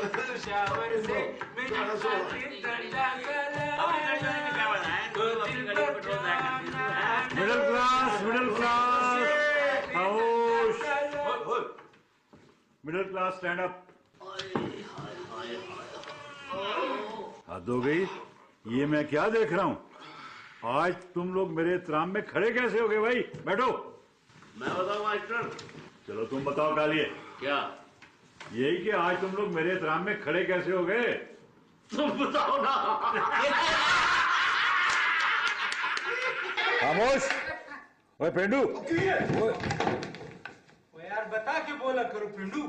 Shower से middle class middle class stand up. हद हो गई, ये मैं क्या देख रहा हूँ? आज तुम लोग मेरे एहतराम में खड़े कैसे हो गए भाई? बैठो। मैं बताऊं मास्टर? चलो तुम बताओ कालिए। क्या? यही कि आज तुम लोग मेरे एहतराम में खड़े कैसे हो गए? तुम बताओ ना। खामोश। ओए पेंडू, यार बता के बोला करो पेंडू।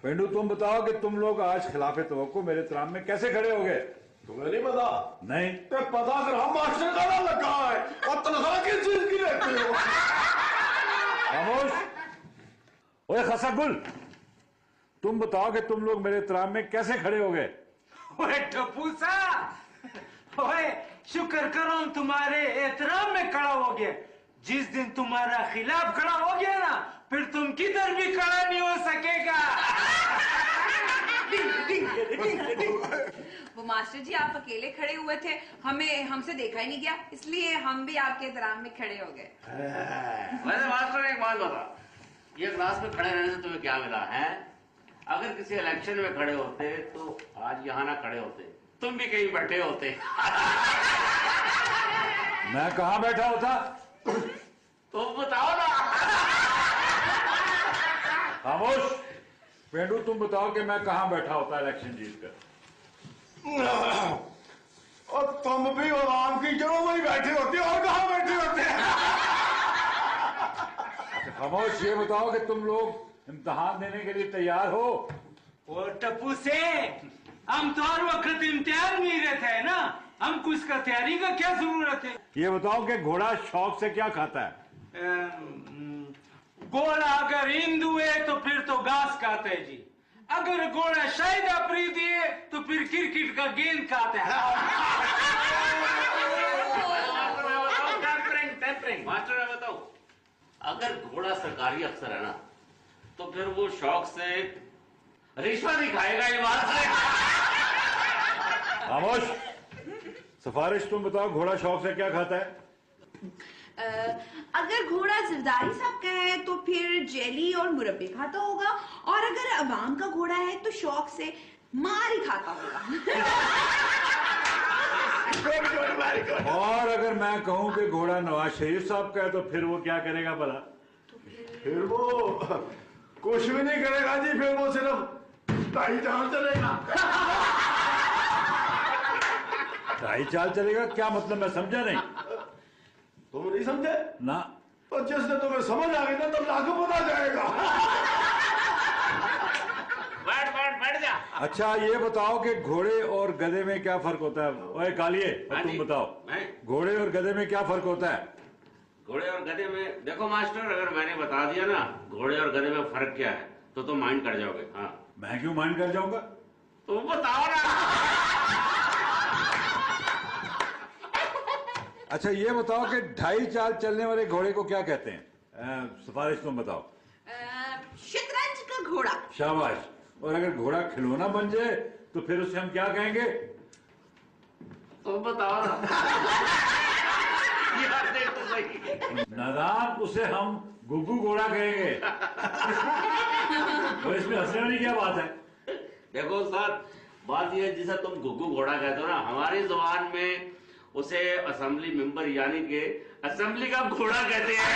पेंडू तुम बताओ कि तुम लोग आज खिलाफे तवक्को मेरे एहतराम में कैसे खड़े हो गए? तुम्हें नहीं पता? नहीं। तो पता कर, हम मास्टर का नाम लगा है और तनख्वाह किस चीज की लेते हो? खामोश। ओए खसागुल, तुम बताओ कि तुम लोग मेरे एहतराम में कैसे खड़े हो गए? ओए टपूसा, ओए शुक्र करो तुम्हारे एहतराम में खड़ा हो गया। जिस दिन तुम्हारा खिलाफ खड़ा हो गया ना, फिर तुम किधर भी खड़ा नहीं हो सकेगा। वो मास्टर जी आप अकेले खड़े हुए थे, हमसे देखा ही नहीं गया, इसलिए हम भी आपके एहतराम में खड़े हो गए। वैसे मास्टर एक बात बता, ये क्लास में खड़े रहने से तुम्हें क्या मिला है? अगर किसी इलेक्शन में खड़े होते तो आज यहाँ ना खड़े होते, तुम भी कहीं बैठे होते। मैं कहाँ बैठा होता? तुम बताओ ना। खामोश। पेंडू तुम बताओ कि मैं कहाँ बैठा होता इलेक्शन जीत कर? और तुम भी आराम की जगह वही बैठे होते और कहाँ बैठे होते? खामोश। ये बताओ कि तुम लोग इम्तिहान देने के लिए तैयार हो? ओ टप्पू से हम तो हर वक्त इम्तिहान में ही रहते हैं ना, हमको इसका तैयारी का क्या जरूरत है? ये बताओ कि घोड़ा शौक से क्या खाता है? घोड़ा अगर हिंदू है तो फिर तो घास खाता है जी। अगर घोड़ा शायद अफरीदी है तो फिर क्रिकेट का गेंद खाता है। मास्टर मैं बताऊं, अगर घोड़ा सरकारी अफसर है ना, तो फिर वो शौक से रिश्वत ही खाएगा। ये बात है। खामोश। सिफारिश तुम बताओ, घोड़ा शौक से क्या खाता है? अगर घोड़ा जरदारी साहब का है तो फिर जेली और मुरब्बे खाता होगा, और अगर अवाम का घोड़ा है तो शौक से मार ही खाता होगा। और अगर मैं कहूं कि घोड़ा नवाज शरीफ साहब का है तो फिर वो क्या करेगा भला? फिर वो कुछ भी नहीं करेगा जी, फिर वो सिर्फ ढाई चाल चलेगा। ढाई चाल चलेगा? क्या मतलब? मैं समझा नहीं। तुम नहीं समझे ना? तो जिसने तुम्हें समझ आ गई ना तब लाखों पता जाएगा। बैठ जा। अच्छा ये बताओ कि घोड़े और गधे में क्या फर्क होता है? ओए कालिए, तुम बताओ, घोड़े और गधे में क्या फर्क होता है? घोड़े और गधे में देखो मास्टर, अगर मैंने बता दिया ना घोड़े और गधे में फर्क क्या है तो तुम माइंड कर जाओगे। हाँ। मैं क्यों माइंड कर जाऊंगा? तुम बताओ ना। अच्छा ये बताओ कि ढाई चाल चलने वाले घोड़े को क्या कहते हैं? सिफारिश तुम बताओ। शतरंज का घोड़ा। शाबाश। और अगर घोड़ा खिलौना बन जाए तो फिर उसे हम क्या कहेंगे? तुम बताओ ना। यार देख तो सही। नादान, उसे हम गुग्गू घोड़ा कहेंगे। तो इसमें हंसने वाली क्या बात है? देखो सर, बात यह है जिसे तुम गुग्गू घोड़ा कहते हो ना, हमारी जुबान में उसे असेंबली मेंबर यानी के असेंबली का घोड़ा कहते हैं।